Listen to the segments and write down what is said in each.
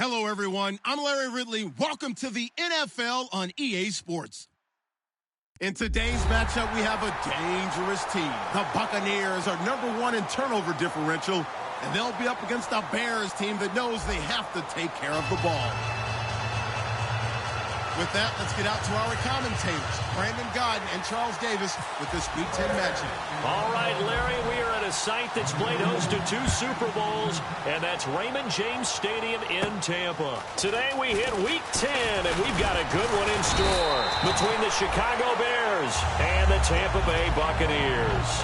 Hello, everyone. I'm Larry Ridley. Welcome to the NFL on EA Sports. In today's matchup, we have a dangerous team. The Buccaneers are #1 in turnover differential, and they'll be up against a Bears team that knows they have to take care of the ball. With that, let's get out to our commentators, Brandon Godden and Charles Davis, with this Week 10 matchup. All right, Larry, we are at a site that's played host to 2 Super Bowls, and that's Raymond James Stadium in Tampa. Today we hit Week 10, and we've got a good one in store between the Chicago Bears and the Tampa Bay Buccaneers.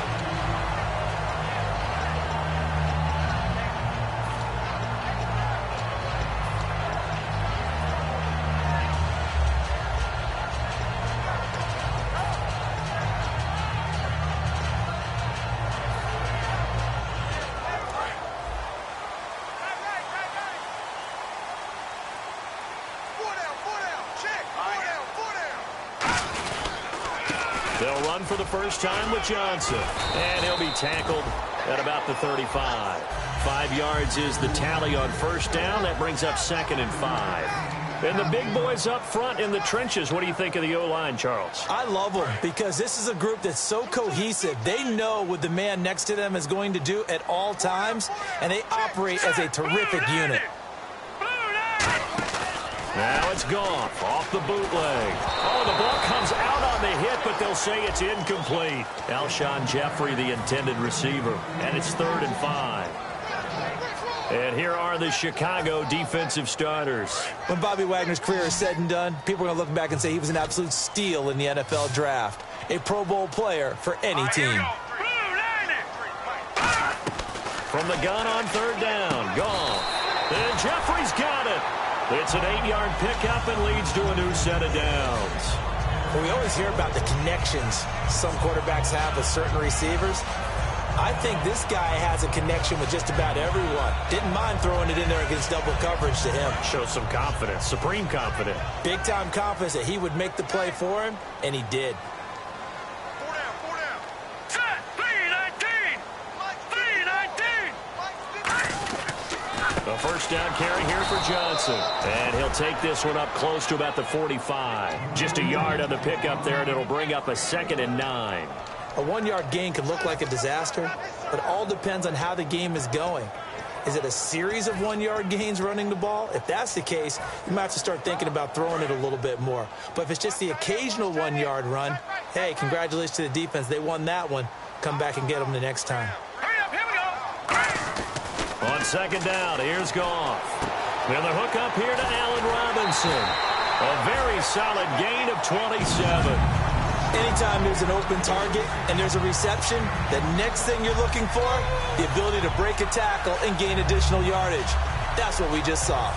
They'll run for the first time with Johnson, and he'll be tackled at about the 35. 5 yards is the tally on first down. That brings up 2nd and 5. And the big boys up front in the trenches. What do you think of the O-line, Charles? I love them because this is a group that's so cohesive. They know what the man next to them is going to do at all times, and they operate as a terrific unit. Now it's Goff off the bootleg. Oh, the ball comes out on the hit, but they'll say it's incomplete. Alshon Jeffrey, the intended receiver, and it's 3rd and 5. And here are the Chicago defensive starters. When Bobby Wagner's career is said and done, people are going to look back and say he was an absolute steal in the NFL draft. A Pro Bowl player for any team. From the gun on 3rd down, Goff. And Jeffrey's got it. It's an 8-yard pickup and leads to a new set of downs. Well, we always hear about the connections some quarterbacks have with certain receivers. I think this guy has a connection with just about everyone. Didn't mind throwing it in there against double coverage to him. Shows some confidence, supreme confidence. Big-time confidence that he would make the play for him, and he did. A first down carry here for Johnson. And he'll take this one up close to about the 45. Just a yard on the pickup there, and it'll bring up a 2nd and 9. A 1-yard gain can look like a disaster, but it all depends on how the game is going. Is it a series of 1-yard gains running the ball? If that's the case, you might have to start thinking about throwing it a little bit more. But if it's just the occasional 1-yard run, hey, congratulations to the defense. They won that one. Come back and get them the next time. On 2nd down, here's Goff. And the hook up here to Allen Robinson. A very solid gain of 27. Anytime there's an open target and there's a reception, the next thing you're looking for, the ability to break a tackle and gain additional yardage. That's what we just saw.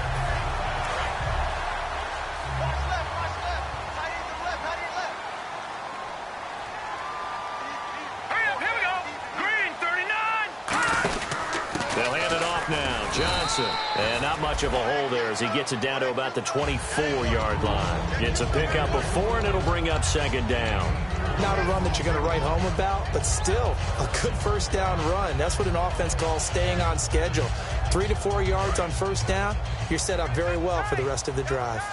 Johnson. And not much of a hole there as he gets it down to about the 24-yard line. It's a pickup of 4, and it'll bring up 2nd down. Not a run that you're going to write home about, but still a good first down run. That's what an offense calls staying on schedule. 3 to 4 yards on first down, you're set up very well for the rest of the drive.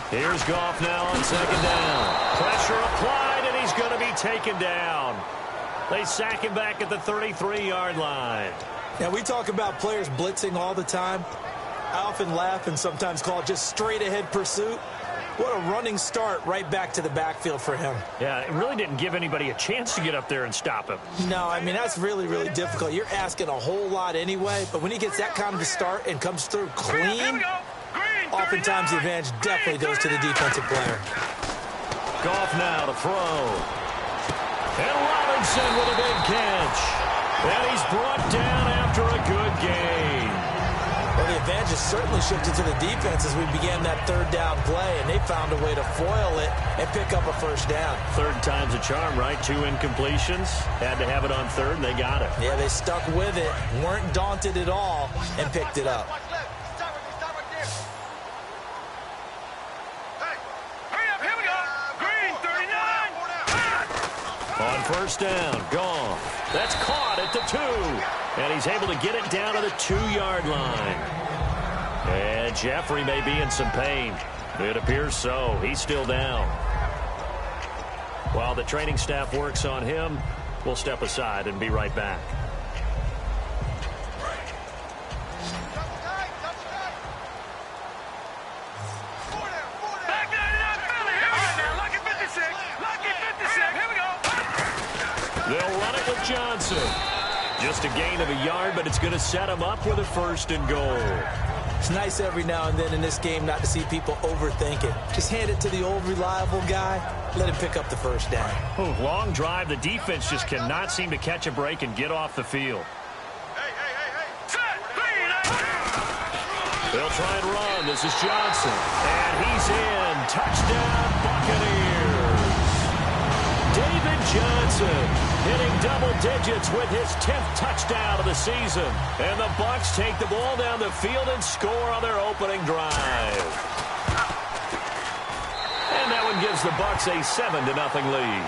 Here's Goff now on 2nd down. Pressure applied, and he's going to be taken down. They sack him back at the 33-yard line. Now, we talk about players blitzing all the time. I often laugh and sometimes call it just straight-ahead pursuit. What a running start right back to the backfield for him. Yeah, it really didn't give anybody a chance to get up there and stop him. No, I mean, that's really, really difficult. You're asking a whole lot anyway, but when he gets that kind of a start and comes through clean, oftentimes the advantage definitely goes to the defensive player. Goff now to throw. And Robinson with a big catch. And he's brought down after a good gain. Well, the advantage has certainly shifted to the defense as we began that 3rd down play, and they found a way to foil it and pick up a first down. 3rd time's a charm, right? 2 incompletions. Had to have it on 3rd, and they got it. Yeah, they stuck with it, weren't daunted at all, and picked it up. first down. Gone. That's caught at the 2. And he's able to get it down to the 2-yard line. And Jeffrey may be in some pain. It appears so. He's still down. While the training staff works on him, we'll step aside and be right back. They'll run it with Johnson. Just a gain of a yard, but it's going to set him up with a 1st and goal. It's nice every now and then in this game not to see people overthink it. Just hand it to the old reliable guy. Let him pick up the first down. Long drive. The defense just cannot seem to catch a break and get off the field. They'll try and run. This is Johnson. And he's in. Touchdown, Buccaneers. David Johnson hitting double digits with his 10th touchdown of the season. And the Bucs take the ball down the field and score on their opening drive. And that one gives the Bucs a 7-0 lead.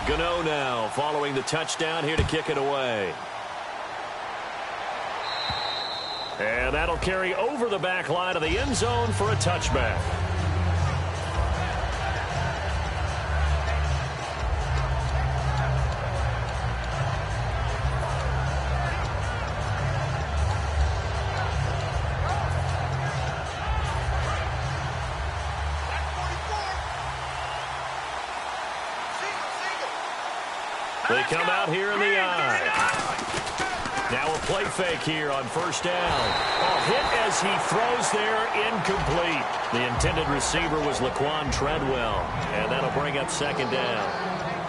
Gano now following the touchdown here to kick it away. And that'll carry over the back line of the end zone for a touchback. They come out here in the eye. Now a play fake here on first down. A hit as he throws there, incomplete. The intended receiver was Laquan Treadwell, and that'll bring up second down.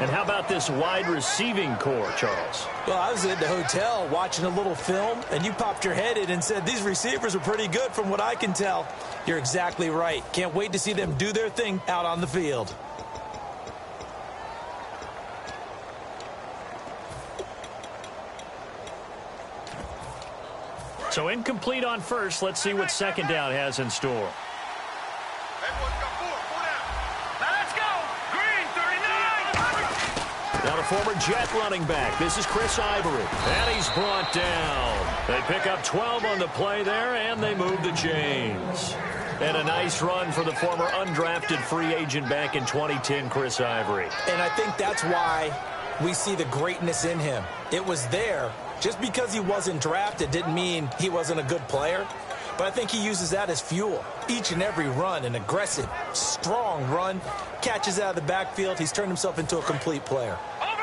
And how about this wide receiving core, Charles? Well, I was at the hotel watching a little film, and you popped your head in and said, these receivers are pretty good from what I can tell. You're exactly right. Can't wait to see them do their thing out on the field. So incomplete on first. Let's see what second down has in store. Let's go. Green, 39. Now the former Jet running back. This is Chris Ivory. And he's brought down. They pick up 12 on the play there, and they move the chains. And a nice run for the former undrafted free agent back in 2010, Chris Ivory. And I think that's why we see the greatness in him. It was there. Just because he wasn't drafted didn't mean he wasn't a good player. But I think he uses that as fuel. Each and every run, an aggressive, strong run, catches out of the backfield. He's turned himself into a complete player. Over.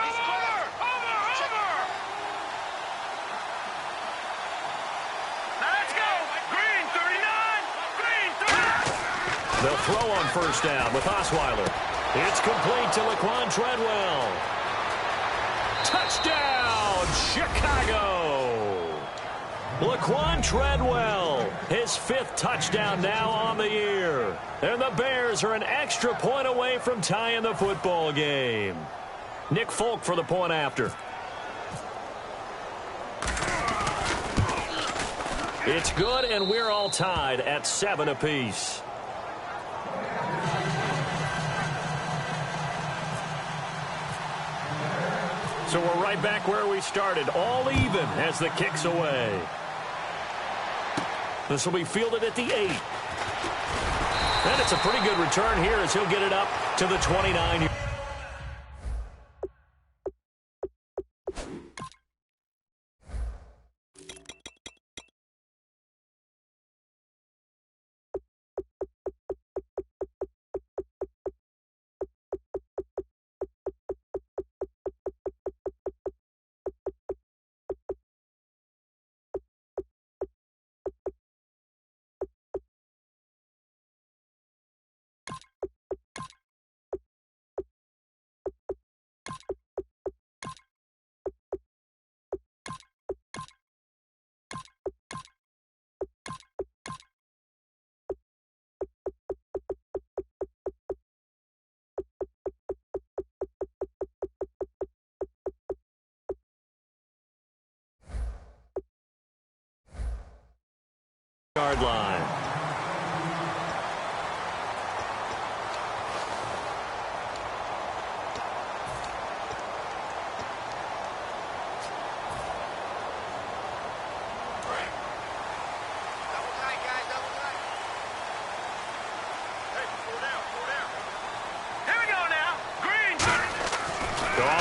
Let's go. Green, 39. Green, 39. They'll throw on first down with Osweiler. It's complete to Laquan Treadwell. Touchdown, Chicago! Laquan Treadwell, his 5th touchdown now on the year. And the Bears are an extra point away from tying the football game. Nick Folk for the point after. It's good, and we're all tied at 7 apiece. So we're right back where we started, all even as the kick's away. This will be fielded at the 8. And it's a pretty good return here as he'll get it up to the 29. yard line.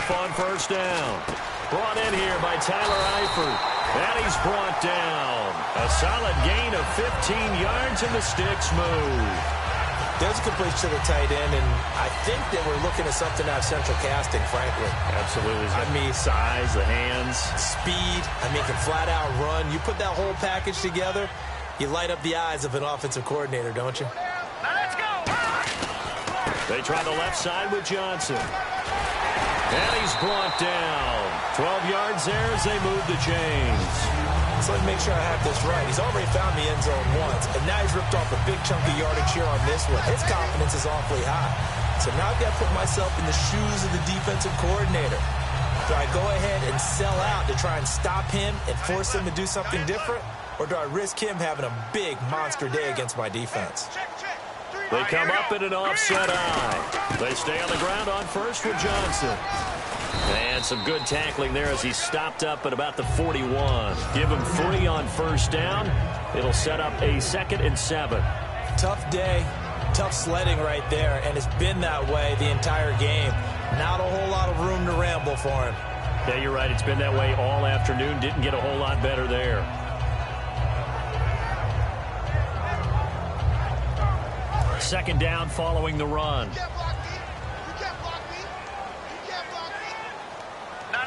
On first down. Brought in here by Tyler Eifert. And he's brought down. A solid gain of 15 yards, and the sticks move. There's a completion to the tight end, and I think that we're looking at something out of central casting, frankly. Absolutely. I mean, size, the hands. Speed. I mean, can flat out run. You put that whole package together, you light up the eyes of an offensive coordinator, don't you? Now let's go. They try the left side with Johnson. And he's brought down. 12 yards there as they move the chains. So let me make sure I have this right. He's already found the end zone once, and now he's ripped off a big chunk of yardage here on this one. His confidence is awfully high. So now I've got to put myself in the shoes of the defensive coordinator. Do I go ahead and sell out to try and stop him and force him to do something different? Or do I risk him having a big monster day against my defense? They come up in an offset eye. They stay on the ground on first with Johnson. And some good tackling there as he stopped up at about the 41. Give him 3 on first down. It'll set up a 2nd and 7. Tough day, tough sledding right there, and it's been that way the entire game. Not a whole lot of room to ramble for him. Yeah, you're right. It's been that way all afternoon. Didn't get a whole lot better there. Second down following the run. You can't block me. You can't block me. You can't block me. No.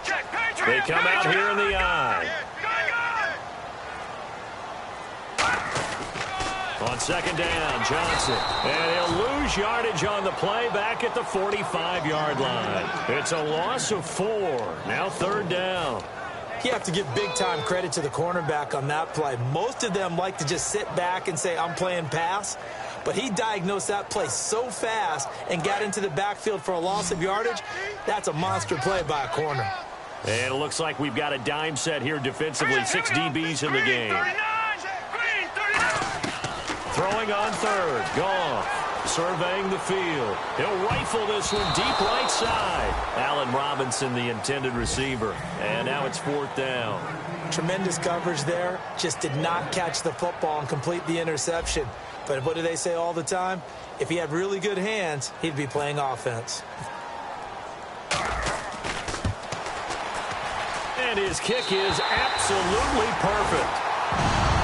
Check. Patriot. They come out here in the eye. On second down, Johnson. And he'll lose yardage on the play back at the 45-yard line. It's a loss of 4. Now third down. You have to give big-time credit to the cornerback on that play. Most of them like to just sit back and say, I'm playing pass. But he diagnosed that play so fast and got into the backfield for a loss of yardage. That's a monster play by a corner. And it looks like we've got a dime set here defensively. 6 DBs in the game. Throwing on third. Goff surveying the field. He'll rifle this one deep right side. Allen Robinson, the intended receiver. And now it's 4th down. Tremendous coverage there. Just did not catch the football and complete the interception. But what do they say all the time? If he had really good hands, he'd be playing offense. And his kick is absolutely perfect.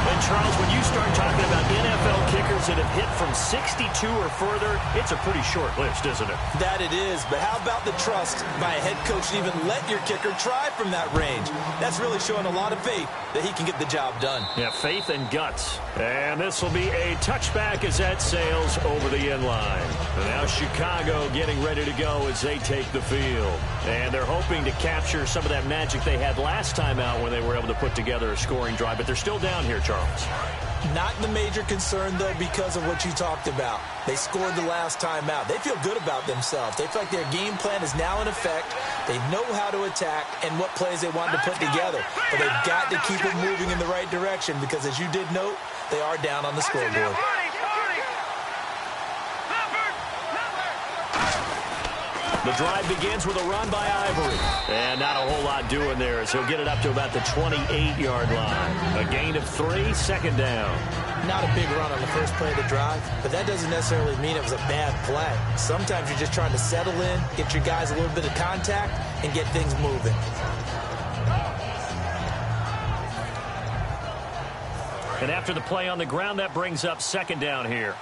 And, Charles, when you start talking about NFL kickers that have hit from 62 or further, it's a pretty short list, isn't it? That it is, but how about the trust by a head coach to even let your kicker try from that range? That's really showing a lot of faith that he can get the job done. Yeah, faith and guts. And this will be a touchback as that sails over the end line. And now Chicago getting ready to go as they take the field. And they're hoping to capture some of that magic they had last time out when they were able to put together a scoring drive. But they're still down here, Charles. Not the major concern, though, because of what you talked about. They scored the last time out. They feel good about themselves. They feel like their game plan is now in effect. They know how to attack and what plays they want to put together. But they've got to keep it moving in the right direction because, as you did note, they are down on the scoreboard. The drive begins with a run by Ivory. And not a whole lot doing there as he'll get it up to about the 28-yard line. A gain of 3, 2nd down. Not a big run on the first play of the drive, but that doesn't necessarily mean it was a bad play. Sometimes you're just trying to settle in, get your guys a little bit of contact, and get things moving. And after the play on the ground, that brings up 2nd down here.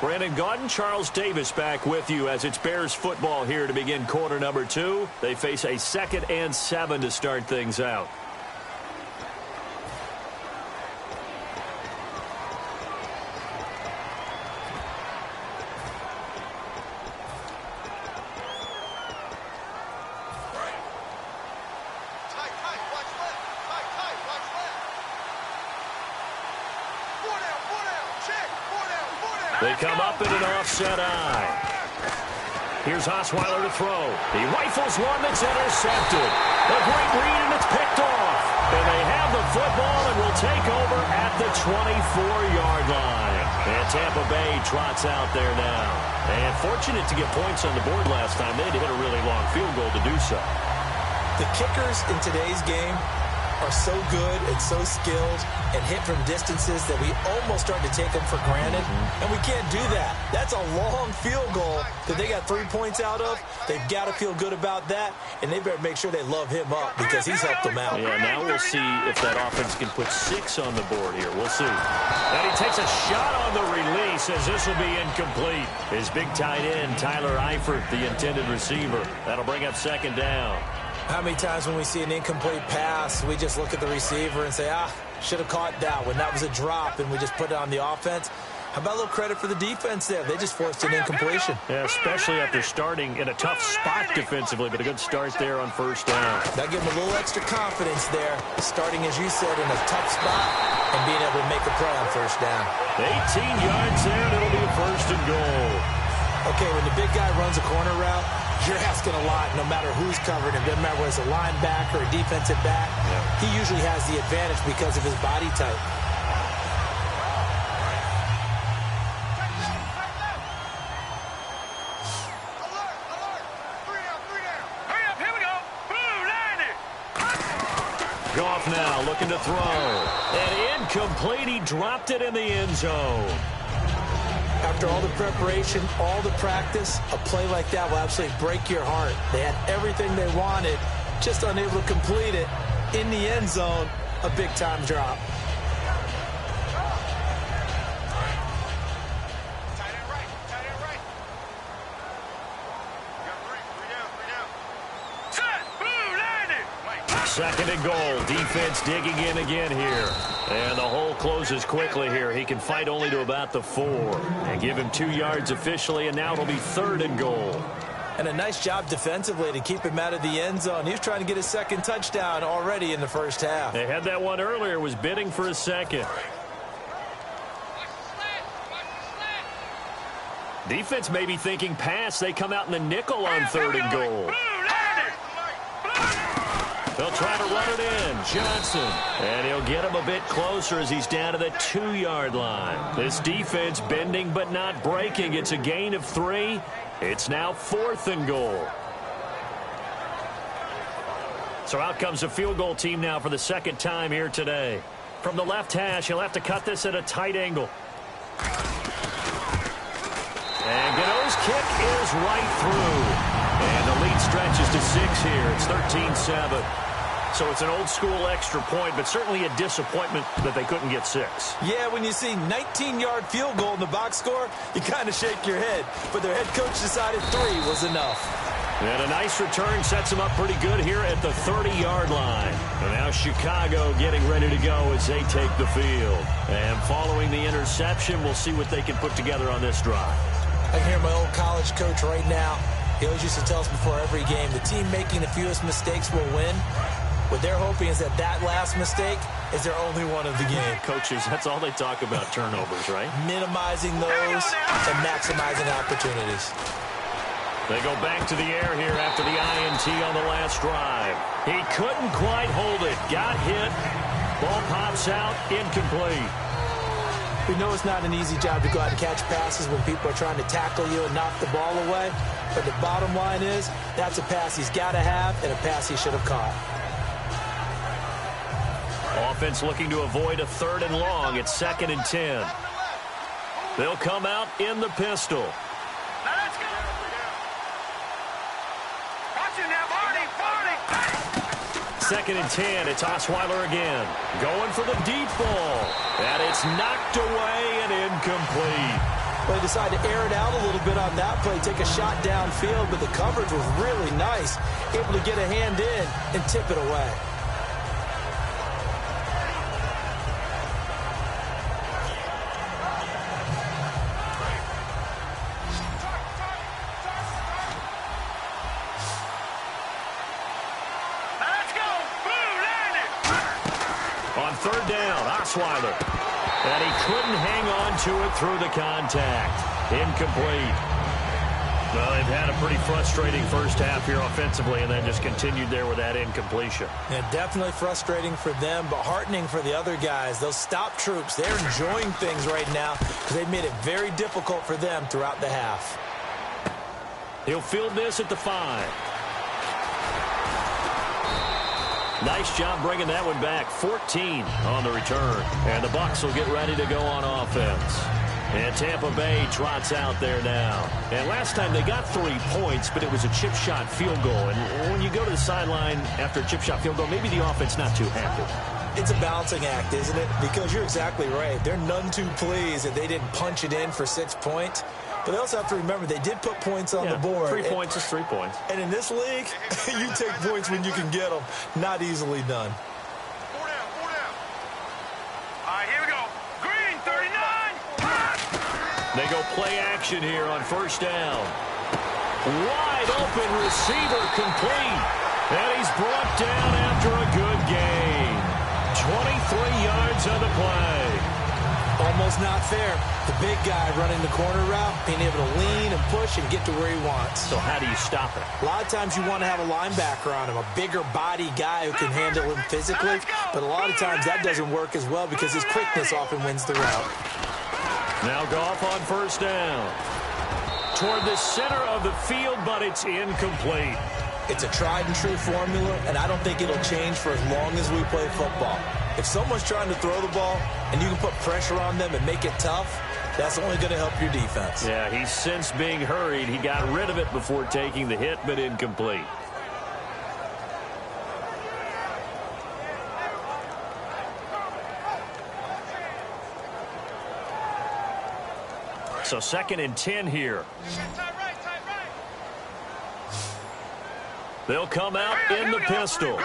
Brandon Gaudin, Charles Davis back with you as it's Bears football here to begin quarter number 2. They face a 2nd and 7 to start things out. They come up in an offset eye. Here's Osweiler to throw. He rifles one that's intercepted. A great read, and it's picked off. And they have the football and will take over at the 24-yard line. And Tampa Bay trots out there now. And fortunate to get points on the board last time. They had to hit a really long field goal to do so. The kickers in today's game are so good and so skilled and hit from distances that we almost start to take them for granted. And we can't do that. That's a long field goal that they got 3 points out of. They've got to feel good about that, and they better make sure they love him up because he's helped them out. Yeah, now we'll see if that offense can put 6 on the board here. We'll see. And he takes a shot on the release as this will be incomplete. His big tight end, Tyler Eifert, the intended receiver. That'll bring up second down. How many times when we see an incomplete pass, we just look at the receiver and say, should have caught that one. That was a drop, and we just put it on the offense. How about a little credit for the defense there? They just forced an incompletion. Yeah, especially after starting in a tough spot defensively, but a good start there on first down. That gave them a little extra confidence there, starting, as you said, in a tough spot and being able to make a play on first down. 18 yards there, and it'll be a first and goal. Okay, when the big guy runs a corner route, you're asking a lot no matter who's covering him. Doesn't matter whether it's a linebacker or a defensive back. Yeah. He usually has the advantage because of his body type. Goff now looking to throw. And incomplete. He dropped it in the end zone. After all the preparation, all the practice, a play like that will absolutely break your heart. They had everything they wanted, just unable to complete it. In the end zone, a big-time drop. Second and goal. Defense digging in again here. And the hole closes quickly here. He can fight only to about the 4. And give him 2 yards officially, and now it'll be third and goal. And a nice job defensively to keep him out of the end zone. He was trying to get his second touchdown already in the first half. They had that one earlier, was bidding for a second. Defense may be thinking pass. They come out in the nickel on third and goal. They'll try to run it in. Johnson. And he'll get him a bit closer as he's down to the 2-yard line. This defense bending but not breaking. It's a gain of 3. It's now fourth and goal. So out comes the field goal team now for the second time here today. From the left hash, he'll have to cut this at a tight angle. And Gano's kick is right through. And the lead stretches to 6 here. It's 13-7. So it's an old-school extra point, but certainly a disappointment that they couldn't get 6. Yeah, when you see 19-yard field goal in the box score, you kind of shake your head. But their head coach decided 3 was enough. And a nice return sets them up pretty good here at the 30-yard line. And now Chicago getting ready to go as they take the field. And following the interception, we'll see what they can put together on this drive. I can hear my old college coach right now. He always used to tell us before every game, the team making the fewest mistakes will win. What they're hoping is that last mistake is their only one of the game. Coaches, that's all they talk about, turnovers, right? Minimizing those and maximizing opportunities. They go back to the air here after the INT on the last drive. He couldn't quite hold it. Got hit. Ball pops out. Incomplete. We know it's not an easy job to go out and catch passes when people are trying to tackle you and knock the ball away. But the bottom line is, that's a pass he's got to have and a pass he should have caught. Offense looking to avoid a third and long. It's 2nd and 10. They'll come out in the pistol. Now let's go. Watch it now, Barney. 2nd and 10. It's Osweiler again. Going for the deep ball. And it's knocked away and incomplete. Well, they decided to air it out a little bit on that play, take a shot downfield, but the coverage was really nice. Able to get a hand in and tip it away. Third down, Osweiler. And he couldn't hang on to it through the contact. Incomplete. Well, they've had a pretty frustrating first half here offensively, and then just continued there with that incompletion. Yeah, definitely frustrating for them, but heartening for the other guys. Those stop troops, they're enjoying things right now because they've made it very difficult for them throughout the half. He'll field this at the 5. Nice job bringing that one back. 14 on the return. And the Bucs will get ready to go on offense. And Tampa Bay trots out there now. And last time they got 3 points, but it was a chip shot field goal. And when you go to the sideline after a chip shot field goal, maybe the offense not too happy. It's a balancing act, isn't it? Because you're exactly right. They're none too pleased that they didn't punch it in for 6 points. But they also have to remember they did put points on the board. 3 points is 3 points. And in this league, you take points when you can get them. Not easily done. 4 down, 4 down. All right, here we go. Green, 39. They go play action here on first down. Wide open receiver complete. And he's brought down after a good gain. 23 yards on the play. Almost not fair. The big guy running the corner route, being able to lean and push and get to where he wants. So how do you stop it? A lot of times you want to have a linebacker on him, a bigger body guy who can handle him physically. But a lot of times that doesn't work as well because his quickness often wins the route. Now Goff on first down. Toward the center of the field, but it's incomplete. It's a tried and true formula, and I don't think it'll change for as long as we play football. If someone's trying to throw the ball and you can put pressure on them and make it tough, that's only going to help your defense. Yeah, he's since being hurried. He got rid of it before taking the hit, but incomplete. So 2nd and 10 here. Tight right, tight right. They'll come out in the pistol.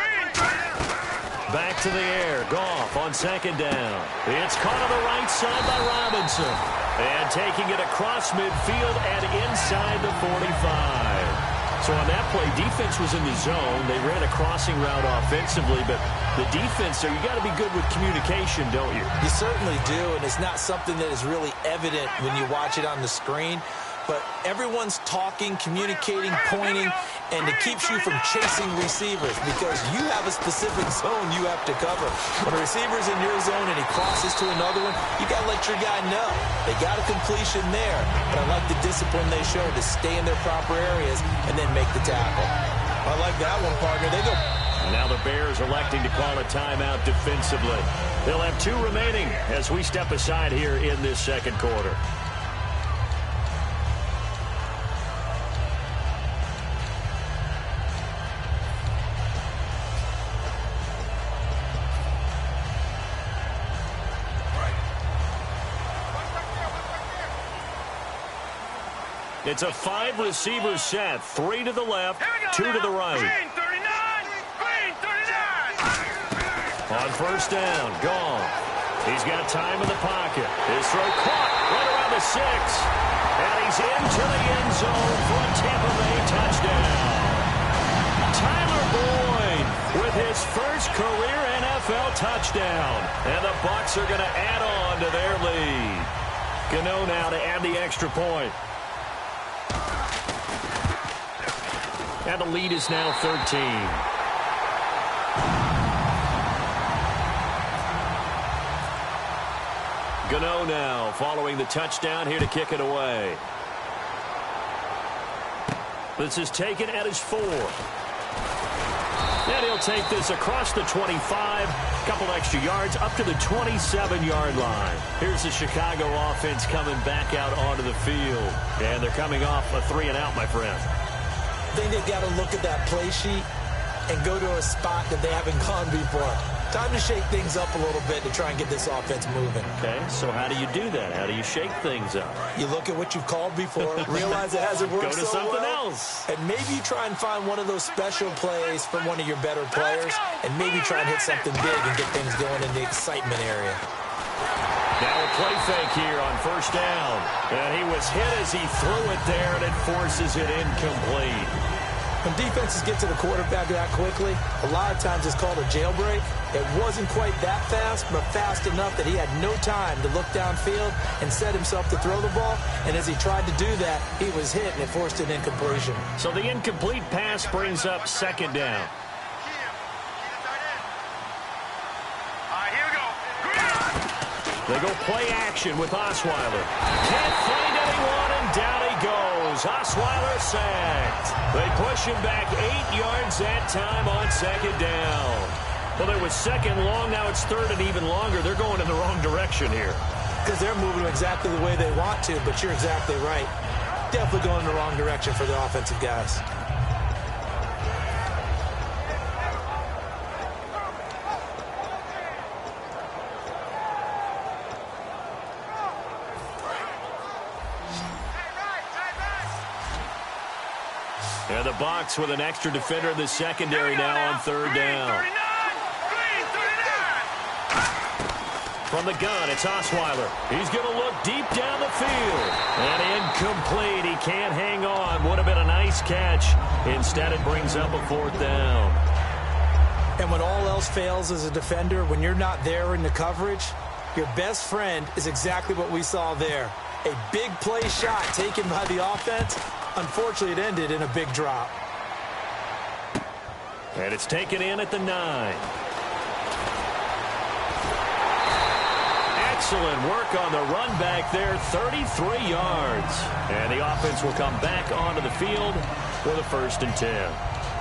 Back to the air. Goff on 2nd down. It's caught on the right side by Robinson. And taking it across midfield and inside the 45. So on that play, defense was in the zone. They ran a crossing route offensively, but the defense there, you got to be good with communication, don't you? You certainly do, and it's not something that is really evident when you watch it on the screen. But everyone's talking, communicating, pointing, and it keeps you from chasing receivers because you have a specific zone you have to cover. When a receiver's in your zone and he crosses to another one, you got to let your guy know. They got a completion there, but I like the discipline they show to stay in their proper areas and then make the tackle. I like that one, partner. They go. Now the Bears electing to call a timeout defensively. They'll have 2 remaining as we step aside here in this 2nd quarter. It's a 5-receiver set. 3 to the left, 2 to the right. Green, 39. Green, 39. On first down, Goff. He's got time in the pocket. His throw caught right around the 6. And he's into the end zone for a Tampa Bay touchdown. Tyler Boyd with his first career NFL touchdown. And the Bucs are going to add on to their lead. Gano now to add the extra point. And the lead is now 13. Gano now following the touchdown here to kick it away. This is taken at his 4. And he'll take this across the 25, couple extra yards, up to the 27-yard line. Here's the Chicago offense coming back out onto the field. And they're coming off a 3-and-out, my friend. I think they've got to look at that play sheet and go to a spot that they haven't gone before. Time to shake things up a little bit to try and get this offense moving. Okay, so how do you do that? How do you shake things up? You look at what you've called before, realize it hasn't worked Go to so something well, else. and maybe you try and find one of those special plays from one of your better players, and maybe try and hit something big and get things going in the excitement area. Now a play fake here on first down. And he was hit as he threw it there, and it forces it incomplete. When defenses get to the quarterback that quickly, a lot of times it's called a jailbreak. It wasn't quite that fast, but fast enough that he had no time to look downfield and set himself to throw the ball. And as he tried to do that, he was hit, and it forced an incompletion. So the incomplete pass brings up second down. They go play action with Osweiler. Can't find anyone, and down he goes. Osweiler sacked. They push him back 8 yards that time on second down. Well, it was second long. Now it's third and even longer. They're going in the wrong direction here. Because they're moving exactly the way they want to, but you're exactly right. Definitely going in the wrong direction for the offensive guys. And the Bucs with an extra defender in the secondary now on third down. From the gun, it's Osweiler. He's going to look deep down the field. And incomplete. He can't hang on. Would have been a nice catch. Instead, it brings up a fourth down. And when all else fails as a defender, when you're not there in the coverage, your best friend is exactly what we saw there. A big play shot taken by the offense. Unfortunately, it ended in a big drop. And it's taken in at the 9. Excellent work on the run back there, 33 yards. And the offense will come back onto the field with a 1st and 10.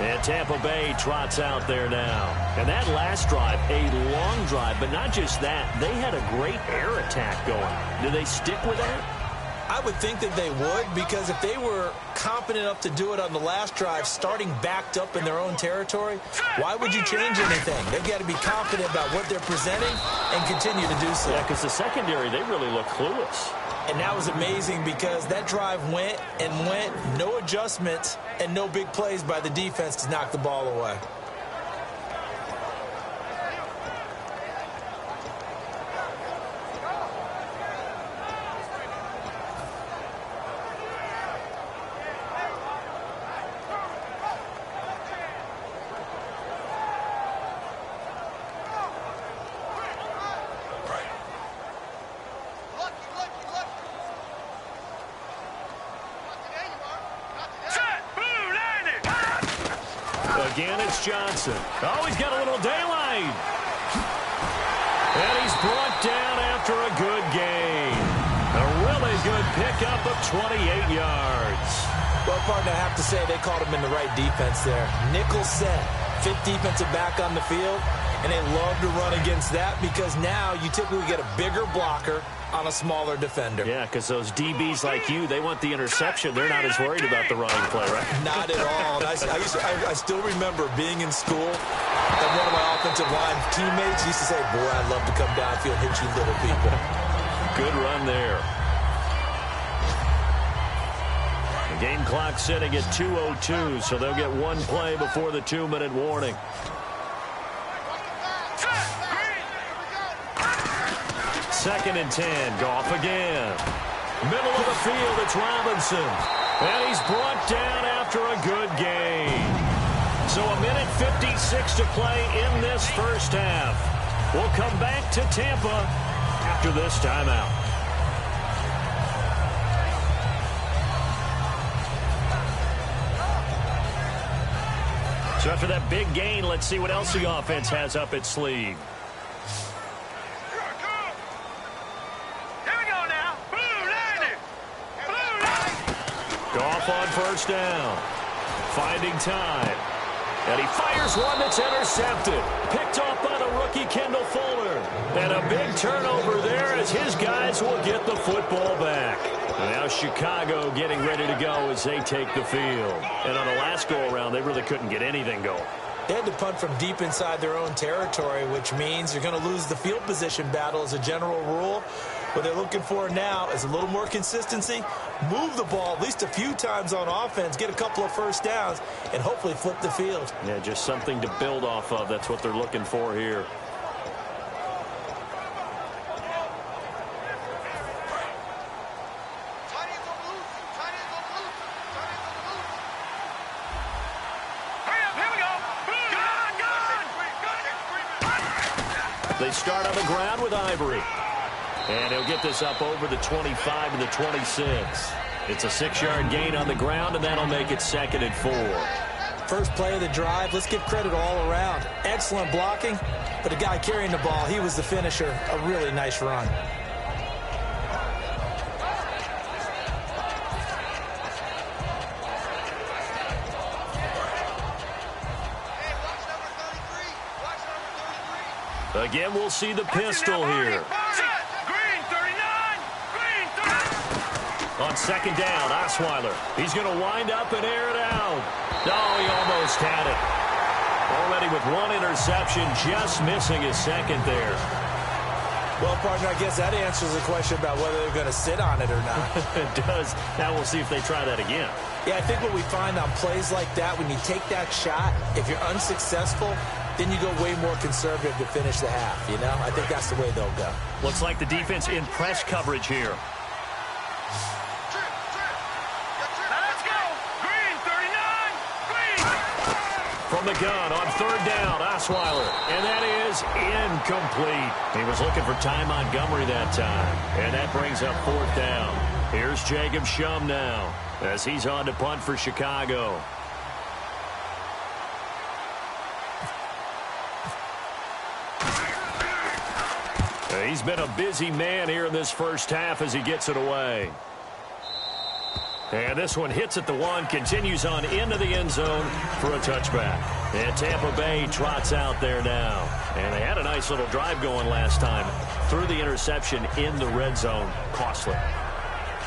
And Tampa Bay trots out there now. And that last drive, a long drive, but not just that. They had a great air attack going. Do they stick with that? I would think that they would, because if they were confident enough to do it on the last drive, starting backed up in their own territory, why would you change anything? They've got to be confident about what they're presenting and continue to do so. Yeah, because the secondary, they really look clueless. And that was amazing because that drive went and went, no adjustments and no big plays by the defense to knock the ball away. Again, it's Johnson. Oh, he's got a little daylight. And he's brought down after a good gain. A really good pickup of 28 yards. Well, partner, I have to say they called him in the right defense there. Nickel set, 5th defensive back on the field, and they love to run against that because now you typically get a bigger blocker on a smaller defender. Yeah, because those DBs like you, they want the interception. They're not as worried about the running play, right? Not at all. And I still remember being in school, and one of my offensive line teammates used to say, boy, I'd love to come downfield and hit you little people. Good run there. The game clock sitting at 2:02, so they'll get one play before the 2-minute warning. Second and 10. Goff again. Middle of the field, it's Robinson. And he's brought down after a good gain. So 1:56 to play in this first half. We'll come back to Tampa after this timeout. So after that big gain, let's see what else the offense has up its sleeve. Goff on first down. Finding time. And he fires one that's intercepted. Picked off by the rookie Kendall Fuller. And a big turnover there as his guys will get the football back. And now Chicago getting ready to go as they take the field. And on the last go-around, they really couldn't get anything going. They had to punt from deep inside their own territory, which means you're going to lose the field position battle as a general rule. What they're looking for now is a little more consistency, move the ball at least a few times on offense, get a couple of first downs, and hopefully flip the field. Yeah, just something to build off of. That's what they're looking for here. They start on the ground with Ivory. And he'll get this up over the 25 to the 26. It's a 6-yard gain on the ground, and that'll make it 2nd and 4. First play of the drive, let's give credit all around. Excellent blocking, but the guy carrying the ball, he was the finisher. A really nice run. Again, we'll see the pistol here. On 2nd down, Osweiler. He's going to wind up and air it out. Oh, he almost had it. Already with 1 interception, just missing his 2nd there. Well, partner, I guess that answers the question about whether they're going to sit on it or not. It does. Now we'll see if they try that again. Yeah, I think what we find on plays like that, when you take that shot, if you're unsuccessful, then you go way more conservative to finish the half, you know? I think that's the way they'll go. Looks like the defense in press coverage here. From the gun on 3rd down, Osweiler. And that is incomplete. He was looking for Ty Montgomery that time. And that brings up 4th down. Here's Jacob Shum now as he's on to punt for Chicago. He's been a busy man here in this first half as he gets it away. And this one hits at the 1, continues on into the end zone for a touchback. And Tampa Bay trots out there now. And they had a nice little drive going last time. Threw the interception in the red zone. Costly.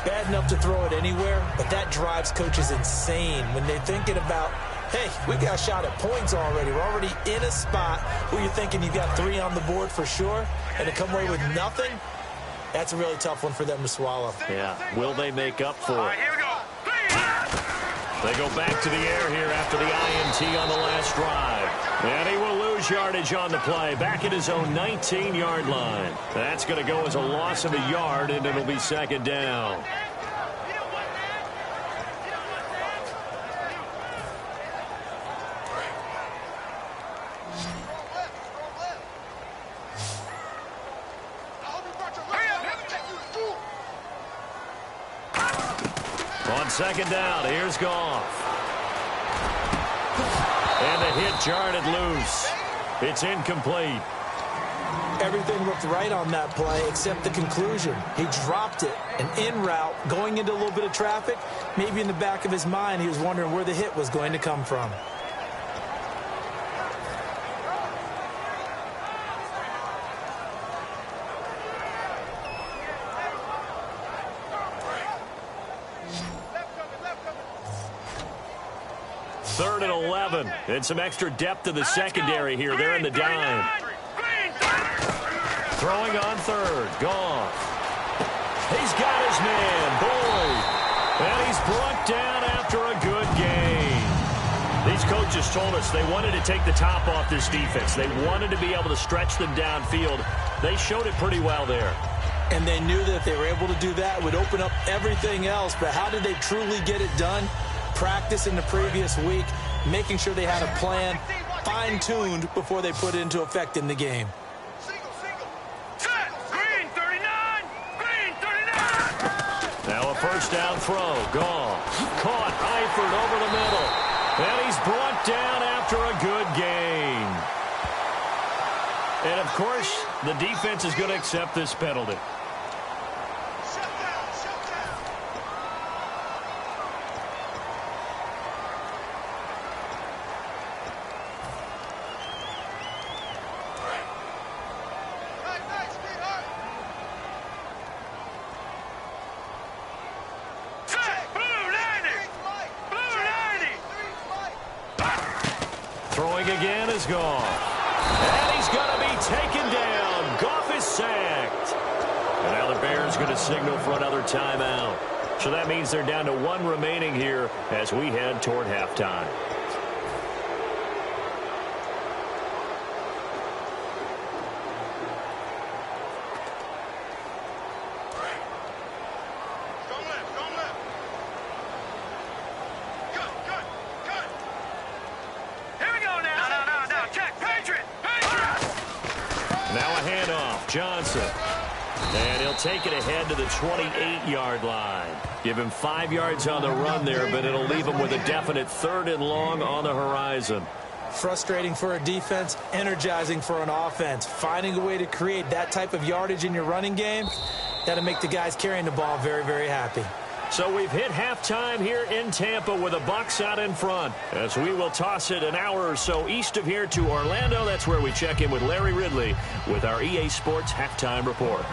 Bad enough to throw it anywhere, but that drives coaches insane when they're thinking about, hey, we got a shot at points already. We're already in a spot where you're thinking you've got 3 on the board for sure, and to come away with nothing, that's a really tough one for them to swallow. Yeah. Will they make up for it? They go back to the air here after the INT on the last drive. And he will lose yardage on the play. Back at his own 19-yard line. That's going to go as a loss of a yard, and it'll be 2nd down. On 2nd down, here's Goff. And the hit jarred loose. It's incomplete. Everything looked right on that play except the conclusion. He dropped it, and en route, going into a little bit of traffic, maybe in the back of his mind, he was wondering where the hit was going to come from. Third and 11. And some extra depth to the secondary here. They're in the dime. Throwing on 3rd. Goff. He's got his man, Boyd. And he's brought down after a good gain. These coaches told us they wanted to take the top off this defense. They wanted to be able to stretch them downfield. They showed it pretty well there. And they knew that if they were able to do that, it would open up everything else. But how did they truly get it done? Practice in the previous week, making sure they had a plan fine-tuned before they put it into effect in the game. Now a first down throw. Goff. Caught Eifert over the middle. And he's brought down after a good gain. And, of course, the defense is going to accept this penalty. Throwing again is Goff. And he's going to be taken down. Goff is sacked. And now the Bears going to signal for another timeout. So that means they're down to 1 remaining here as we head toward halftime. Johnson. And he'll take it ahead to the 28-yard line. Give him 5 yards on the run there, but it'll leave him with a definite 3rd and long on the horizon. Frustrating for a defense, energizing for an offense. Finding a way to create that type of yardage in your running game, that'll make the guys carrying the ball very, very happy. So we've hit halftime here in Tampa with the Bucs out in front. As we will toss it an hour or so east of here to Orlando. That's where we check in with Larry Ridley with our EA Sports Halftime Report.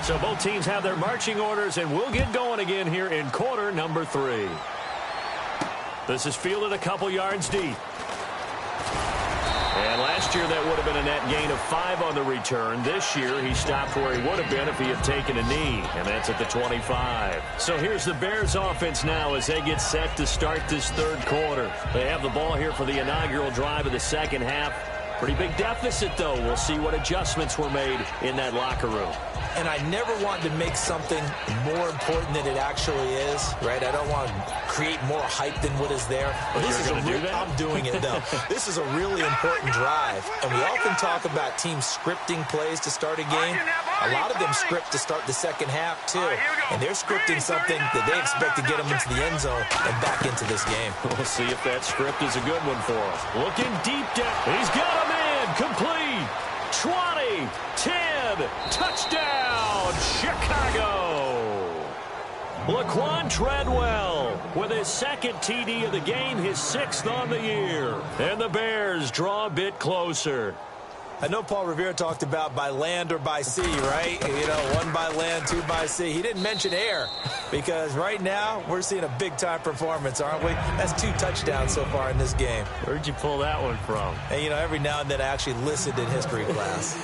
So both teams have their marching orders, and we'll get going again here in quarter number 3. This is fielded a couple yards deep. And last year that would have been a net gain of 5 on the return. This year he stopped where he would have been if he had taken a knee, and that's at the 25. So here's the Bears offense now as they get set to start this 3rd quarter. They have the ball here for the inaugural drive of the second half. Pretty big deficit, though. We'll see what adjustments were made in that locker room. And I never want to make something more important than it actually is, right? I don't want to create more hype than what is there. But this is I'm doing it, though. This is a really important drive. And we often talk about teams scripting plays to start a game. A lot of them script to start the second half, too. And they're scripting something that they expect to get them into the end zone and back into this game. We'll see if that script is a good one for them. Looking deep down. He's got a man. Complete. 20, 10, touchdown, Chicago. Laquan Treadwell with his 2nd TD of the game, his 6th on the year. And the Bears draw a bit closer. I know Paul Revere talked about by land or by sea, right? You know, 1 by land, 2 by sea. He didn't mention air because right now we're seeing a big-time performance, aren't we? That's 2 touchdowns so far in this game. Where'd you pull that one from? And, you know, every now and then I actually listened in history class.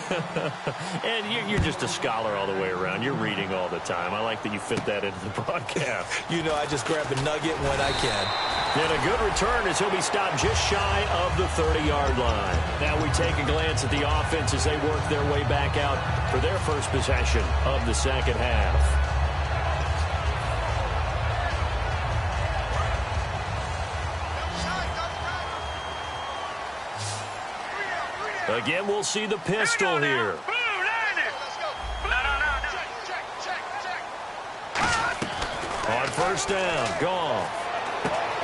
And you're just a scholar all the way around. You're reading all the time. I like that you fit that into the broadcast. You know, I just grab a nugget when I can. And a good return as he'll be stopped just shy of the 30-yard line. Now we take a glance at the offense as they work their way back out for their first possession of the second half. Again, we'll see the pistol here. On first down, Goff.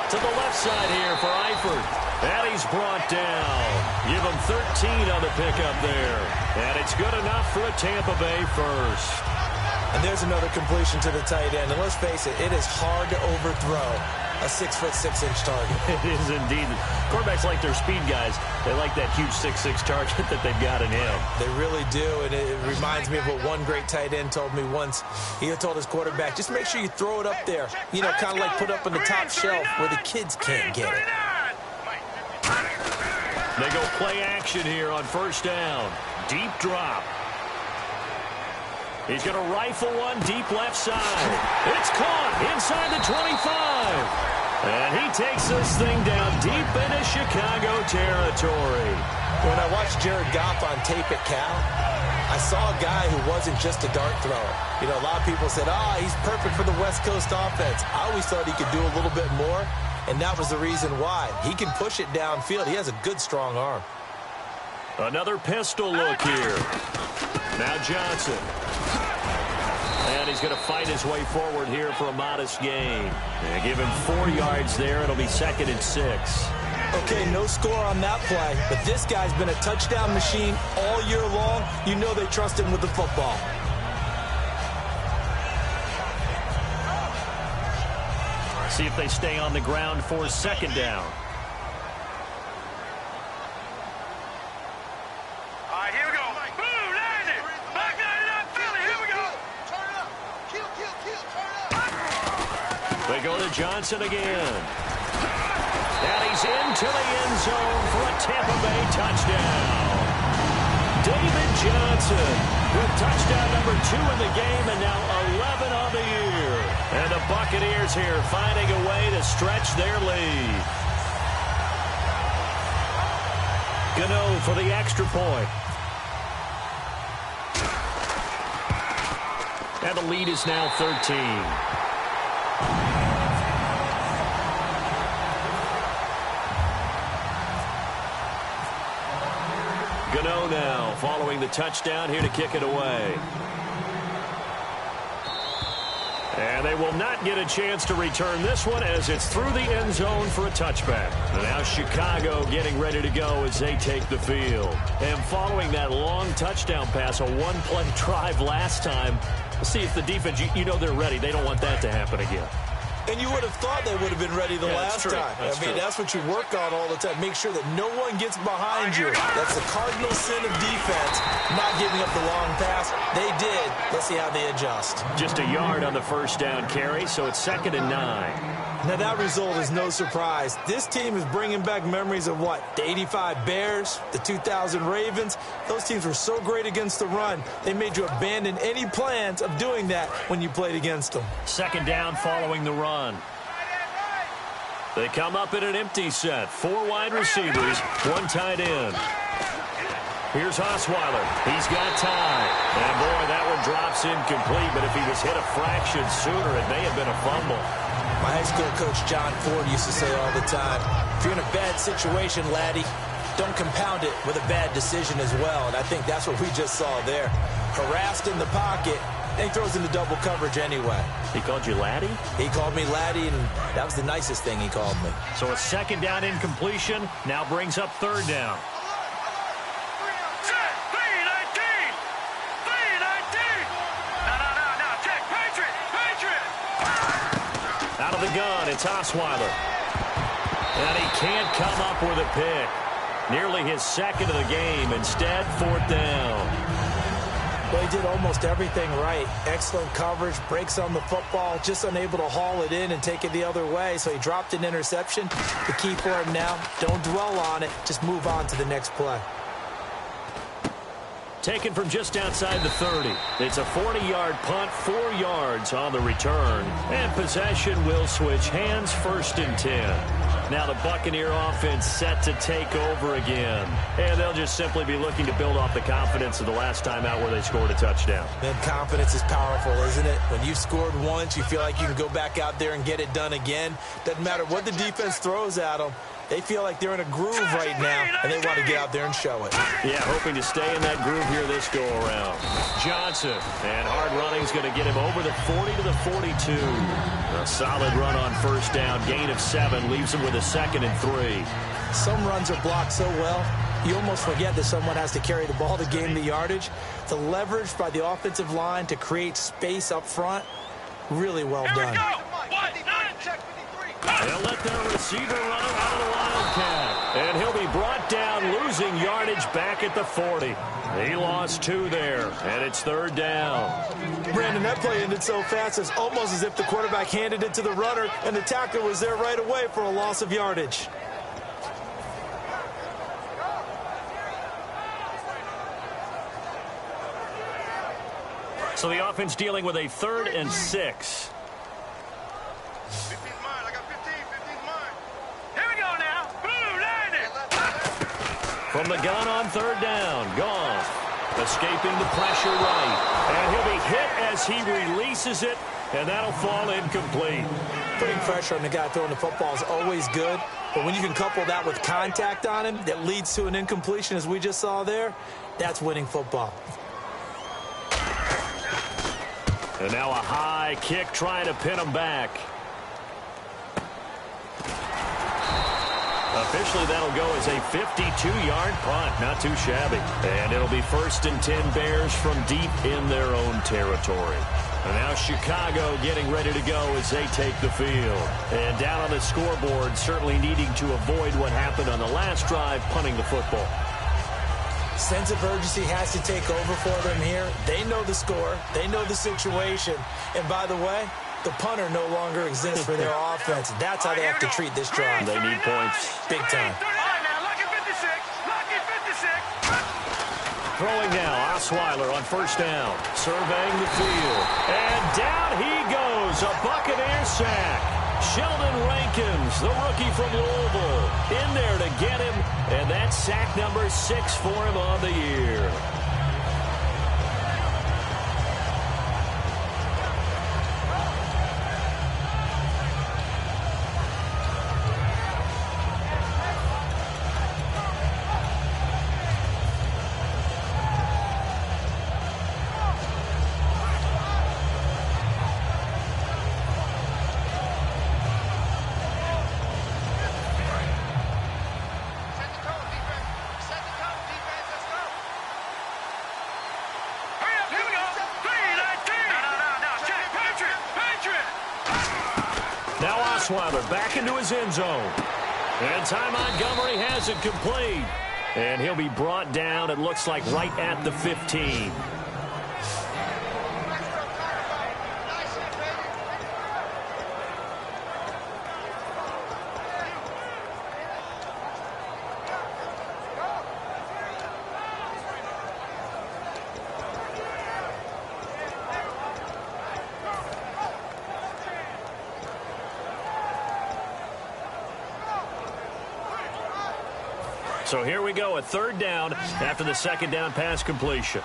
To the left side here for Eifert. And he's brought down. Give him 13 on the pickup there. And it's good enough for a Tampa Bay first. And there's another completion to the tight end. And let's face it, it is hard to overthrow a 6'6" target. It is indeed. Quarterbacks like their speed guys. They like that huge 6'6" target that they've got in him. They really do, and it reminds me of what one great tight end told me once. He had told his quarterback, just make sure you throw it up there. You know, kind of like put up on the top shelf where the kids can't get it. They go play action here on first down. Deep drop. He's going to rifle one deep left side. It's caught inside the 25. And he takes this thing down deep into Chicago territory. When I watched Jared Goff on tape at Cal, I saw a guy who wasn't just a dart thrower. You know, a lot of people said, he's perfect for the West Coast offense. I always thought he could do a little bit more, and that was the reason why. He can push it downfield. He has a good, strong arm. Another pistol look here. Now Johnson. And he's going to fight his way forward here for a modest gain. And give him 4 yards there. It'll be 2nd and 6. Okay, no score on that play, but this guy's been a touchdown machine all year long. You know they trust him with the football. See if they stay on the ground for 2nd down. They go to Johnson again. And he's into the end zone for a Tampa Bay touchdown. David Johnson with touchdown number 2 in the game and now 11 on the year. And the Buccaneers here finding a way to stretch their lead. Gano for the extra point. And the lead is now 13. Cano now following the touchdown here to kick it away. And they will not get a chance to return this one as it's through the end zone for a touchback. And now Chicago getting ready to go as they take the field. And following that long touchdown pass, a one-play drive last time, let's see if the defense, you know they're ready. They don't want that to happen again. And you would have thought they would have been ready the last time. That's what you work on all the time. Make sure that no one gets behind you. That's the cardinal sin of defense, not giving up the long pass. They did. Let's see how they adjust. Just a yard on the first down carry, so it's 2nd and 9. Now, that result is no surprise. This team is bringing back memories of what? The 85 Bears, the 2000 Ravens. Those teams were so great against the run. They made you abandon any plans of doing that when you played against them. 2nd down following the run. They come up in an empty set. 4 wide receivers, 1 tight end. Here's Osweiler. He's got time. And, boy, that one drops incomplete. But if he was hit a fraction sooner, it may have been a fumble. My high school coach, John Ford, used to say all the time, if you're in a bad situation, laddie, don't compound it with a bad decision as well. And I think that's what we just saw there. Harassed in the pocket, and he throws into double coverage anyway. He called you laddie? He called me laddie, and that was the nicest thing he called me. So a 2nd down incompletion now brings up 3rd down. Out of the gun, it's Osweiler. And he can't come up with a pick. Nearly his 2nd of the game. Instead, 4th down. Well, he did almost everything right. Excellent coverage, breaks on the football, just unable to haul it in and take it the other way. So he dropped an interception. The key for him now, don't dwell on it. Just move on to the next play. Taken from just outside the 30. It's a 40-yard punt, 4 yards on the return. And possession will switch hands, 1st and 10. Now the Buccaneer offense set to take over again. And they'll just simply be looking to build off the confidence of the last time out where they scored a touchdown. Man, confidence is powerful, isn't it? When you've scored once, you feel like you can go back out there and get it done again. Doesn't matter what the defense throws at them. They feel like they're in a groove right now, and they want to get out there and show it. Yeah, hoping to stay in that groove here this go-around. Johnson, and hard running's going to get him over the 40 to the 42. A solid run on 1st down, gain of 7, leaves him with a 2nd and 3. Some runs are blocked so well, you almost forget that someone has to carry the ball to gain the yardage. The leverage by the offensive line to create space up front, really well done. They'll let their receiver run it out of the Wildcat. And he'll be brought down, losing yardage back at the 40. He lost 2 there, and it's 3rd down. Brandon, that play ended so fast, it's almost as if the quarterback handed it to the runner, and the tackler was there right away for a loss of yardage. So the offense dealing with a 3rd and 6. From the gun on 3rd down, Goff escaping the pressure right. And he'll be hit as he releases it, and that'll fall incomplete. Putting pressure on the guy throwing the football is always good, but when you can couple that with contact on him that leads to an incompletion, as we just saw there, that's winning football. And now a high kick trying to pin him back. Officially, that'll go as a 52-yard punt. Not too shabby. And it'll be 1st and 10 Bears from deep in their own territory. And now Chicago getting ready to go as they take the field. And down on the scoreboard, certainly needing to avoid what happened on the last drive, punting the football. Sense of urgency has to take over for them here. They know the score. They know the situation. And by the way, the punter no longer exists for their offense. That's how they have to treat this drive. They need points. Big time. Throwing now, Osweiler on 1st down. Surveying the field. And down he goes. A Buccaneer sack. Sheldon Rankins, the rookie from Louisville, in there to get him. And that's sack number 6 for him on the year. Osweiler back into his end zone. And Ty Montgomery has it complete. And he'll be brought down, it looks like, right at the 15. So here we go, a third down after the second down pass completion.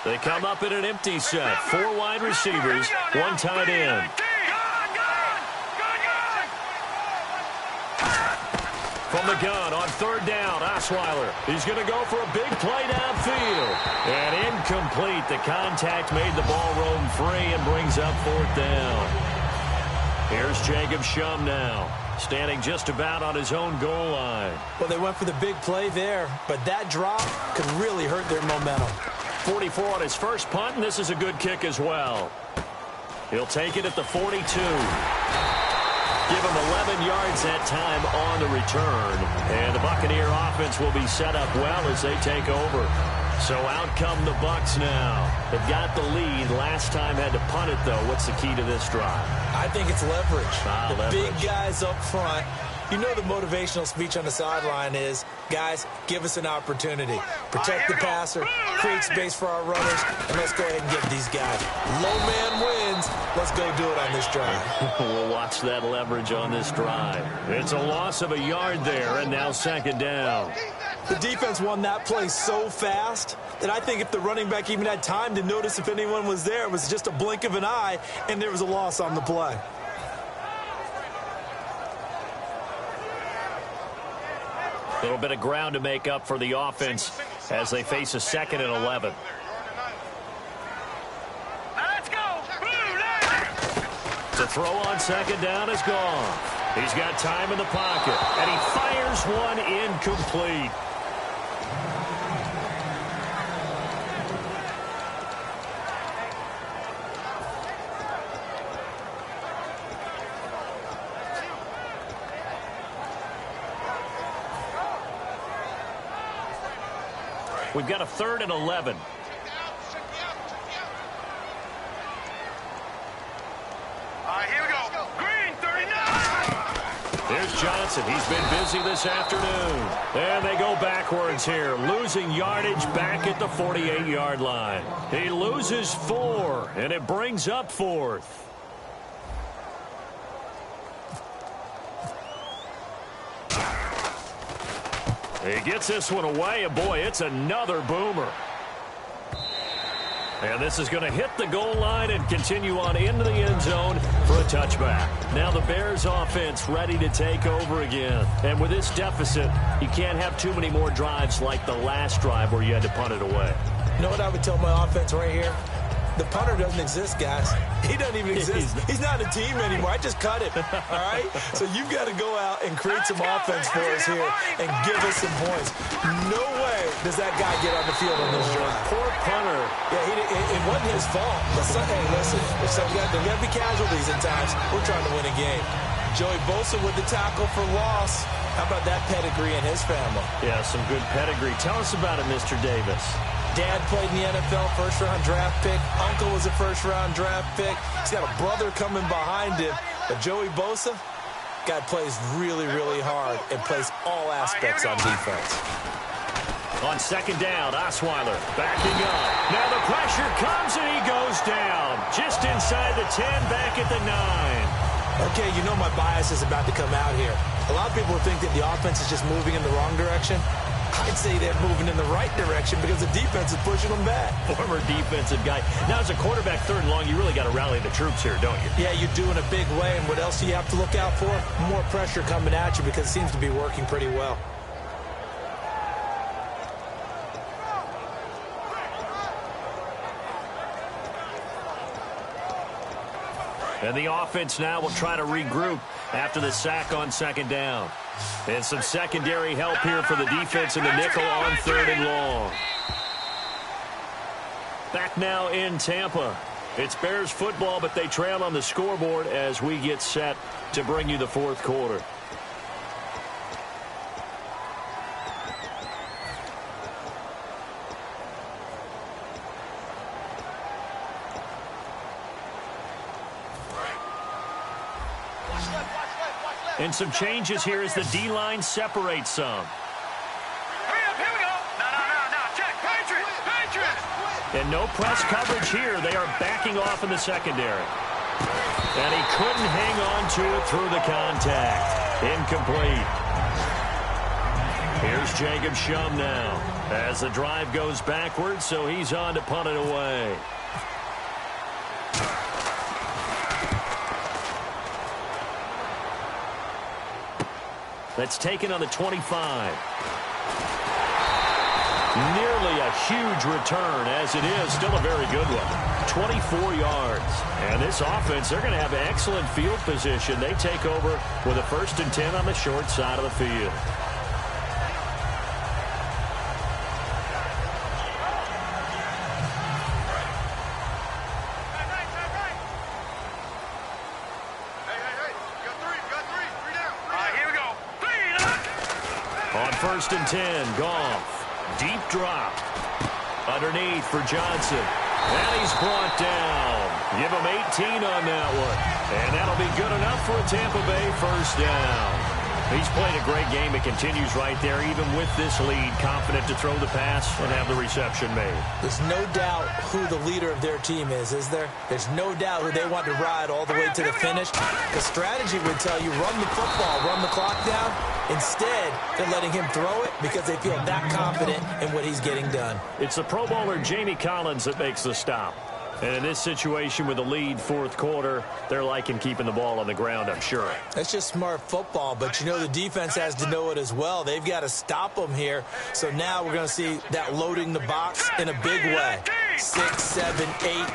They come up in an empty set. 4 wide receivers, 1 tight end. From the gun on third down, Osweiler. He's going to go for a big play downfield. And incomplete. The contact made the ball roam free and brings up 4th down. Here's Jacob Shum now, standing just about on his own goal line. Well, they went for the big play there, but that drop could really hurt their momentum. 44 on his first punt, and this is a good kick as well. He'll take it at the 42. Give him 11 yards that time on the return. And the Buccaneer offense will be set up well as they take over. So out come the Bucs now. They've got the lead. Last time had to punt it, though. What's the key to this drive? I think it's leverage. Leverage. Big guys up front. You know the motivational speech on the sideline is, guys, give us an opportunity. Protect the passer, create space for our runners, and let's go ahead and get these guys. Low man wins. Let's go do it on this drive. We'll watch that leverage on this drive. It's a loss of a yard there, and now second down. The defense won that play so fast that I think if the running back even had time to notice if anyone was there, it was just a blink of an eye, and there was a loss on the play. A little bit of ground to make up for the offense as they face a 2nd and 11. Let's go. The throw on second down is gone. He's got time in the pocket, and he fires one incomplete. We've got a 3rd and 11. Here we go. Green, 39. There's Johnson. He's been busy this afternoon. And they go backwards here, losing yardage back at the 48-yard line. He loses 4, and it brings up 4th. He gets this one away, and boy, it's another boomer. And this is going to hit the goal line and continue on into the end zone for a touchback. Now the Bears offense ready to take over again. And with this deficit, you can't have too many more drives like the last drive where you had to punt it away. You know what I would tell my offense right here? The punter doesn't exist, guys. He doesn't even exist. He's not a team anymore. I just cut him, all right? So you've got to go out and create some offense for us here and give us some points. No way does that guy get on the field on this drive. Poor punter. Yeah, it wasn't his fault. But hey, listen, if there's got to be casualties at times, we're trying to win a game. Joey Bosa with the tackle for loss. How about that pedigree in his family? Yeah, some good pedigree. Tell us about it, Mr. Davis. Dad played in the NFL, first-round draft pick. Uncle was a first-round draft pick. He's got a brother coming behind him. But Joey Bosa, guy plays really, really hard and plays all aspects on defense. On second down, Osweiler backing up. Now the pressure comes and he goes down. Just inside the 10, back at the 9. Okay, you know my bias is about to come out here. A lot of people think that the offense is just moving in the wrong direction. I'd say they're moving in the right direction because the defense is pushing them back. Former defensive guy. Now, as a quarterback, 3rd and long, you really got to rally the troops here, don't you? Yeah, you do in a big way. And what else do you have to look out for? More pressure coming at you because it seems to be working pretty well. And the offense now will try to regroup after the sack on second down. And some secondary help here for the defense in the nickel on 3rd and long. Back now in Tampa. It's Bears football, but they trail on the scoreboard as we get set to bring you the fourth quarter. And some changes here as the D-line separates some. Hurry up, here we go. No. Check. Patriots. And no press coverage here. They are backing off in the secondary. And he couldn't hang on to it through the contact. Incomplete. Here's Jacob Shum now as the drive goes backwards, so he's on to punt it away. That's taken on the 25. Nearly a huge return, as it is still a very good one. 24 yards. And this offense, they're going to have excellent field position. They take over with a 1st and 10 on the short side of the field. On 1st and 10, Goff. Deep drop. Underneath for Johnson. And he's brought down. Give him 18 on that one. And that'll be good enough for a Tampa Bay 1st down. He's played a great game. It continues right there, even with this lead. Confident to throw the pass and have the reception made. There's no doubt who the leader of their team is there? There's no doubt who they want to ride all the way to the finish. The strategy would tell you run the football, run the clock down. Instead, they're letting him throw it because they feel that confident in what he's getting done. It's the Pro Bowler Jamie Collins that makes the stop. And in this situation with the lead 4th quarter, they're liking keeping the ball on the ground, I'm sure. That's just smart football, but you know the defense has to know it as well. They've got to stop them here. So now we're going to see that loading the box in a big way. 6, 7, 8, 9,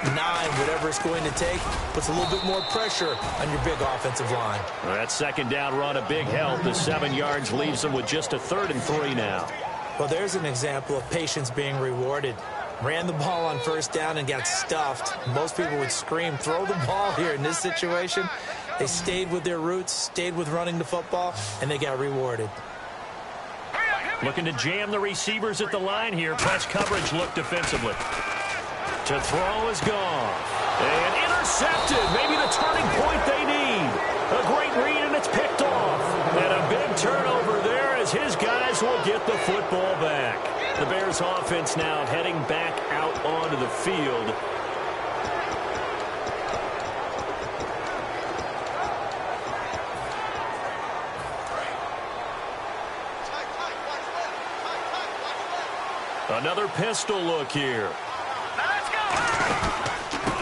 whatever it's going to take, puts a little bit more pressure on your big offensive line. Well, that 2nd down run, a big help. The 7 yards leaves them with just a 3rd and 3 now. Well, there's an example of patience being rewarded. Ran the ball on 1st down and got stuffed. Most people would scream, throw the ball here. In this situation, they stayed with their roots, stayed with running the football, and they got rewarded. Looking to jam the receivers at the line here. Press coverage look defensively. To throw is Goff. And intercepted. Maybe the turning point they need. A great read, and it's picked off. And a big turnover there as his guys will get the football back. The Bears offense now heading back out onto the field. Another pistol look here.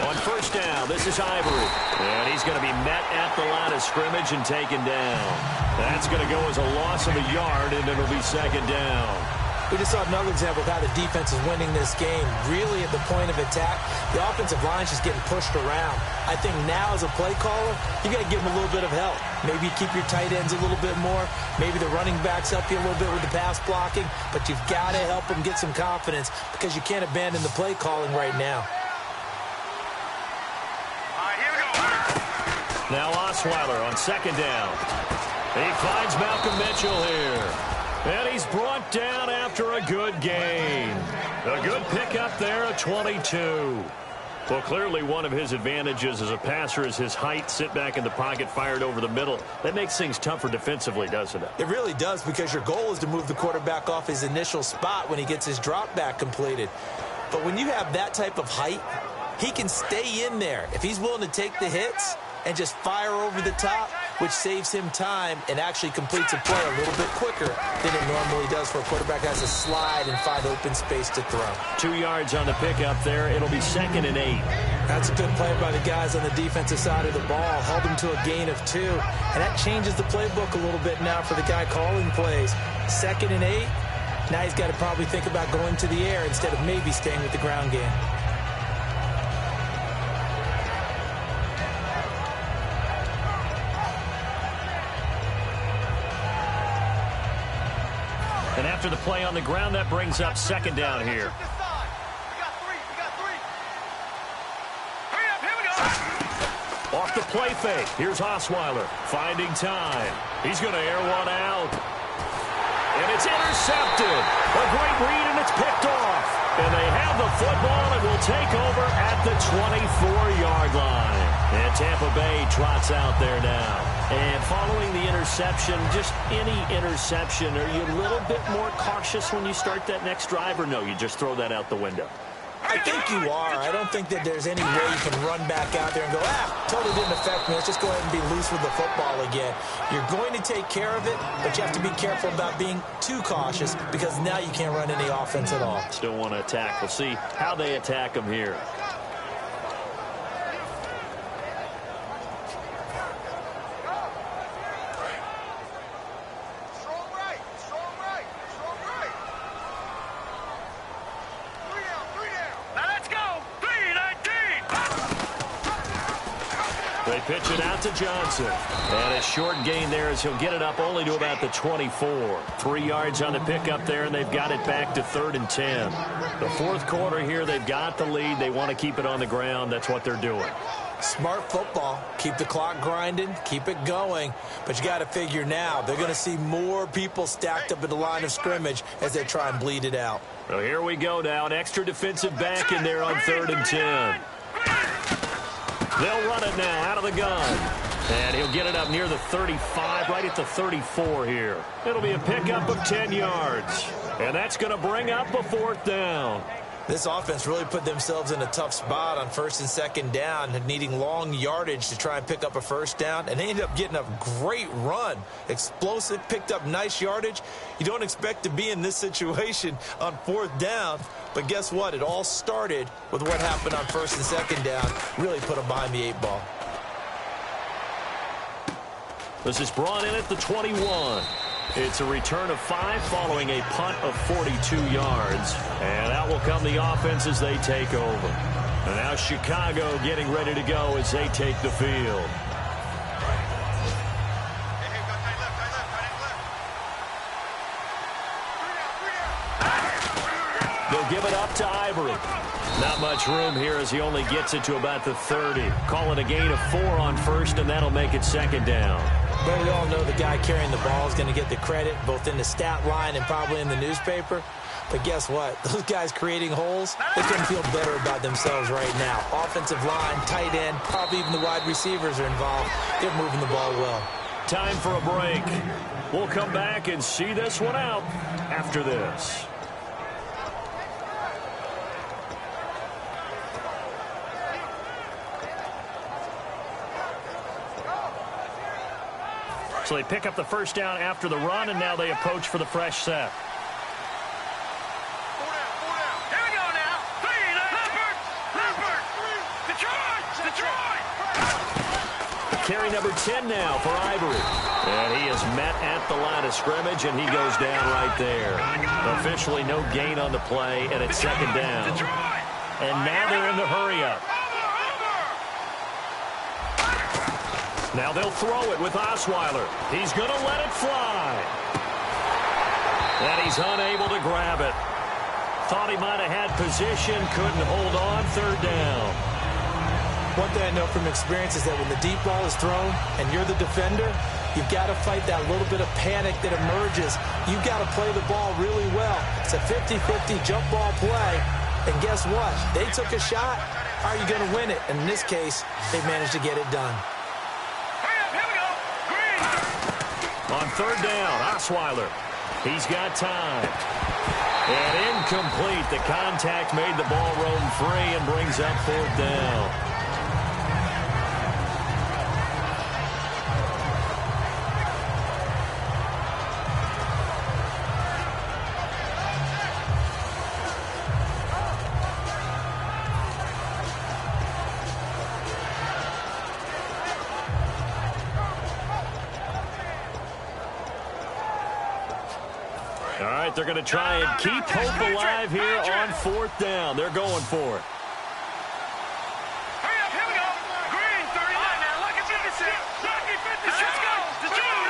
On 1st down, this is Ivory. And he's going to be met at the line of scrimmage and taken down. That's going to go as a loss of a yard, and it'll be 2nd down. We just saw another example of how the defense is winning this game. Really at the point of attack, the offensive line's just getting pushed around. I think now as a play caller, you got to give them a little bit of help. Maybe keep your tight ends a little bit more. Maybe the running backs help you a little bit with the pass blocking. But you've got to help them get some confidence because you can't abandon the play calling right now. Now Osweiler on 2nd down. He finds Malcolm Mitchell here. And he's brought down after a good gain. A good pickup there at 22. Well, clearly one of his advantages as a passer is his height. Sit back in the pocket, fired over the middle. That makes things tougher defensively, doesn't it? It really does, because your goal is to move the quarterback off his initial spot when he gets his drop back completed. But when you have that type of height, he can stay in there. If he's willing to take the hits and just fire over the top, which saves him time and actually completes a play a little bit quicker than it normally does for a quarterback that has to slide and find open space to throw. 2 yards on the pickup there. It'll be 2nd and 8. That's a good play by the guys on the defensive side of the ball. Held him to a gain of 2. And that changes the playbook a little bit now for the guy calling plays. 2nd and 8. Now he's got to probably think about going to the air instead of maybe staying with the ground game. And after the play on the ground, that brings up 2nd down here. We got three. off the play fake. Here's Osweiler finding time. He's going to air one out. And it's intercepted. A great read, and it's picked off. And they have the football and will take over at the 24-yard line. And Tampa Bay trots out there now. And following the interception, just any interception, are you a little bit more cautious when you start that next drive, or no, you just throw that out the window? I think you are. I don't think that there's any way you can run back out there and go, totally didn't affect me. Let's just go ahead and be loose with the football again. You're going to take care of it, but you have to be careful about being too cautious because now you can't run any offense at all. Still want to attack. We'll see how they attack them here. They pitch it out to Johnson. And a short gain there as he'll get it up only to about the 24. 3 yards on the pickup there, and they've got it back to 3rd and 10. The fourth quarter here, they've got the lead. They want to keep it on the ground. That's what they're doing. Smart football. Keep the clock grinding. Keep it going. But you got to figure now, they're going to see more people stacked up at the line of scrimmage as they try and bleed it out. So here we go now. An extra defensive back in there on 3rd and 10. They'll run it now out of the gun. And he'll get it up near the 35, right at the 34 here. It'll be a pickup of 10 yards. And that's going to bring up a 4th down. This offense really put themselves in a tough spot on 1st and 2nd down, needing long yardage to try and pick up a 1st down, and they ended up getting a great run. Explosive, picked up nice yardage. You don't expect to be in this situation on 4th down, but guess what? It all started with what happened on 1st and 2nd down. Really put them behind the 8 ball. This is brought in at the 21. It's a return of 5 following a punt of 42 yards. And out will come the offense as they take over. And now Chicago getting ready to go as they take the field. They'll give it up to Ivory. Not much room here as he only gets it to about the 30. Call it a gain of 4 on 1st, and that'll make it 2nd down. But we all know the guy carrying the ball is going to get the credit, both in the stat line and probably in the newspaper. But guess what? Those guys creating holes, they couldn't feel better about themselves right now. Offensive line, tight end, probably even the wide receivers are involved. They're moving the ball well. Time for a break. We'll come back and see this one out after this. So they pick up the 1st down after the run, and now they approach for the fresh set. Here we go now. Detroit! Carry number 10 now for Ivory. And he is met at the line of scrimmage, and he goes down right there. Officially no gain on the play, and it's 2nd down. And now they're in the hurry-up. Now they'll throw it with Osweiler. He's going to let it fly. And he's unable to grab it. Thought he might have had position, couldn't hold on, 3rd down. One thing I know from experience is that when the deep ball is thrown and you're the defender, you've got to fight that little bit of panic that emerges. You've got to play the ball really well. It's a 50-50 jump ball play. And guess what? They took a shot. How are you going to win it? And in this case, they managed to get it done. On 3rd down, Osweiler. He's got time. And incomplete. The contact made the ball roam free and brings up 4th down. All right, they're going to try and keep hope alive here on 4th down. They're going for it. Hurry up, here we go. Green, 39. Now look at this. Lucky 56. Let's go. Detroit.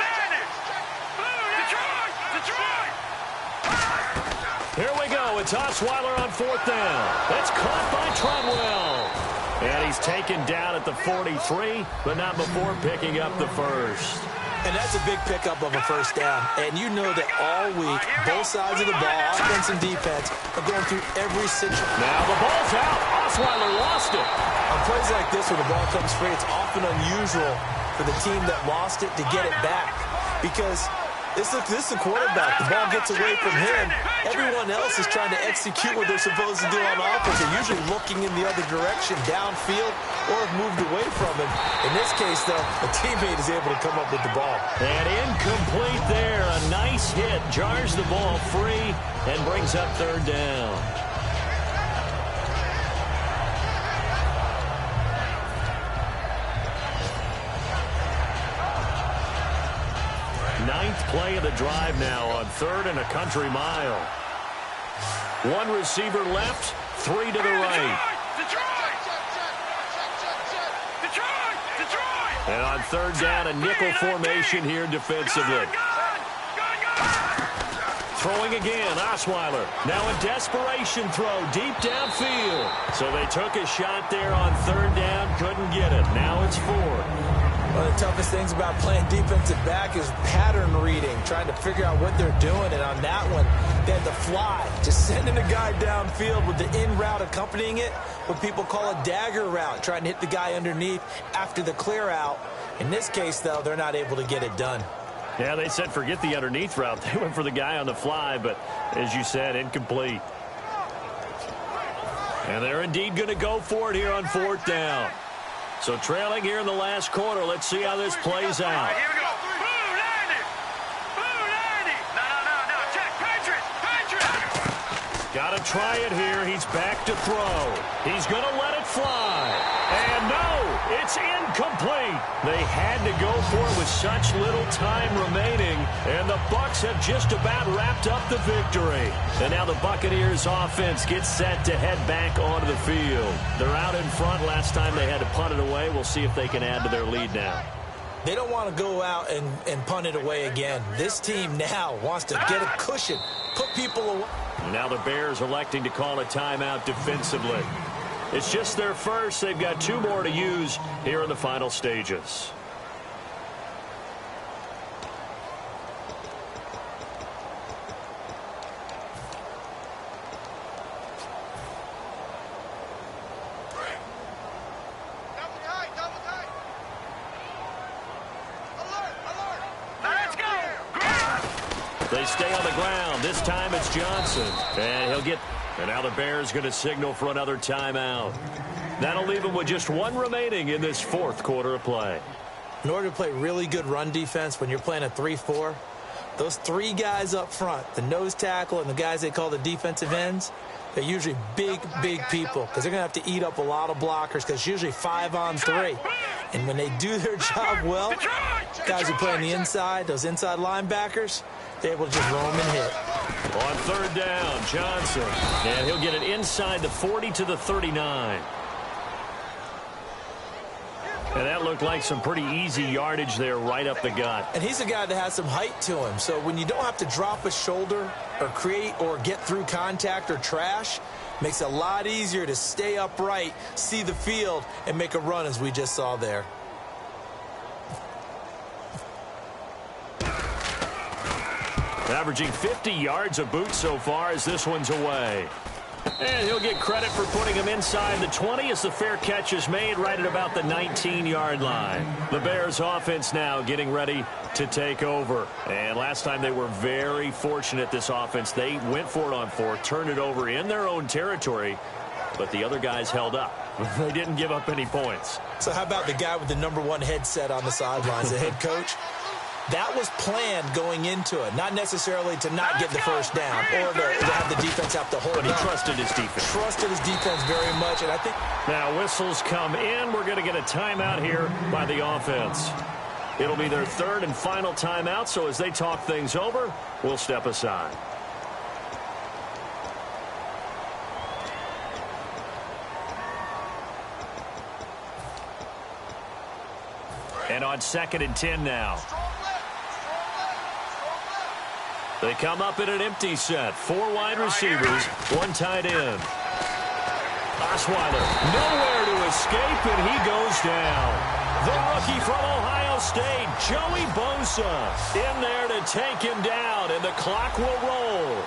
Here we go. It's Osweiler on 4th down. That's caught by Treadwell. And he's taken down at the 43, but not before picking up the first. And that's a big pickup of a first down. And you know that all week, both sides of the ball, offense and defense, are going through every situation. Now the ball's out. Osweiler lost it. On plays like this where the ball comes free, it's often unusual for the team that lost it to get it back. Because this is a quarterback. The ball gets away from him. Everyone else is trying to execute what they're supposed to do on offense. They're usually looking in the other direction, downfield, or have moved away from him. In this case, though, a teammate is able to come up with the ball. And incomplete there. A nice hit. Jars the ball free and brings up third down. Ninth play of the drive now on 3rd and a country mile. One receiver left, 3 to the right. And on 3rd down, a nickel formation here defensively. Throwing again, Osweiler. Now a desperation throw deep downfield. So they took a shot there on 3rd down, couldn't get it. Now it's 4. One of the toughest things about playing defensive back is pattern reading, trying to figure out what they're doing. And on that one, they had the fly, just sending a guy downfield with the in route accompanying it, what people call a dagger route, trying to hit the guy underneath after the clear out. In this case, though, they're not able to get it done. Yeah, they said forget the underneath route. They went for the guy on the fly, but as you said, incomplete. And they're indeed going to go for it here on 4th down. So trailing here in the last quarter. Let's see how this plays out. Here we go. Boo, 90. Boo, 90. No. Check. Patriot. Got to try it here. He's back to throw. He's going to let it fly. And no, it's incomplete. They had to go for it with such little time remaining. And the Bucs have just about wrapped up the victory. And now the Buccaneers offense gets set to head back onto the field. They're out in front. Last time they had to punt it away. We'll see if they can add to their lead now. They don't want to go out and punt it away again. This team now wants to get a cushion, put people away. Now the Bears electing to call a timeout defensively. It's just their first. They've got 2 more to use here in the final stages. They stay on the ground. This time it's Johnson. And he'll get... And now the Bears going to signal for another timeout. That'll leave them with just 1 remaining in this 4th quarter of play. In order to play really good run defense when you're playing a 3-4, those 3 guys up front, the nose tackle and the guys they call the defensive ends, they're usually big people because they're going to have to eat up a lot of blockers because it's usually 5-on-3. And when they do their job well, guys who play on the inside, those inside linebackers, they're able to just roam and hit. On 3rd down, Johnson. And he'll get it inside the 40 to the 39. And that looked like some pretty easy yardage there right up the gut. And he's a guy that has some height to him. So when you don't have to drop a shoulder or create or get through contact or trash, makes it a lot easier to stay upright, see the field, and make a run as we just saw there. Averaging 50 yards a boot so far as this one's away. And he'll get credit for putting him inside the 20 as the fair catch is made right at about the 19-yard line. The Bears offense now getting ready to take over. And last time they were very fortunate, this offense. They went for it on 4th, turned it over in their own territory, but the other guys held up. They didn't give up any points. So how about the guy with the #1 headset on the sidelines, the head coach? That was planned going into it, not necessarily to not get the first down or to have the defense have to hold it. But he trusted his defense. Trusted his defense very much, and I think... Now whistles come in. We're going to get a timeout here by the offense. It'll be their 3rd and final timeout, so as they talk things over, we'll step aside. And on 2nd and 10 now. They come up in an empty set. 4 wide receivers, 1 tight end. Osweiler, nowhere to escape, and he goes down. The rookie from Ohio State, Joey Bosa, in there to take him down, and the clock will roll.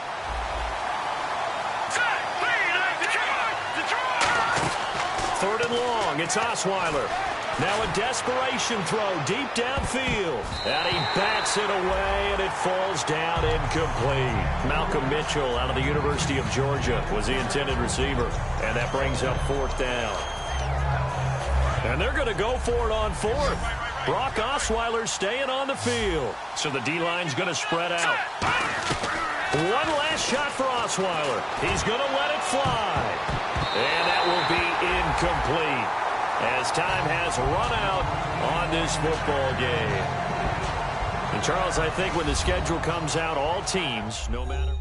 Third and long, it's Osweiler. Now a desperation throw deep downfield. And he bats it away, and it falls down incomplete. Malcolm Mitchell out of the University of Georgia was the intended receiver. And that brings up fourth down. And they're going to go for it on fourth. Brock Osweiler staying on the field. So the D-line's going to spread out. One last shot for Osweiler. He's going to let it fly. And that will be incomplete, as time has run out on this football game. And, Charles, I think when the schedule comes out, all teams, no matter...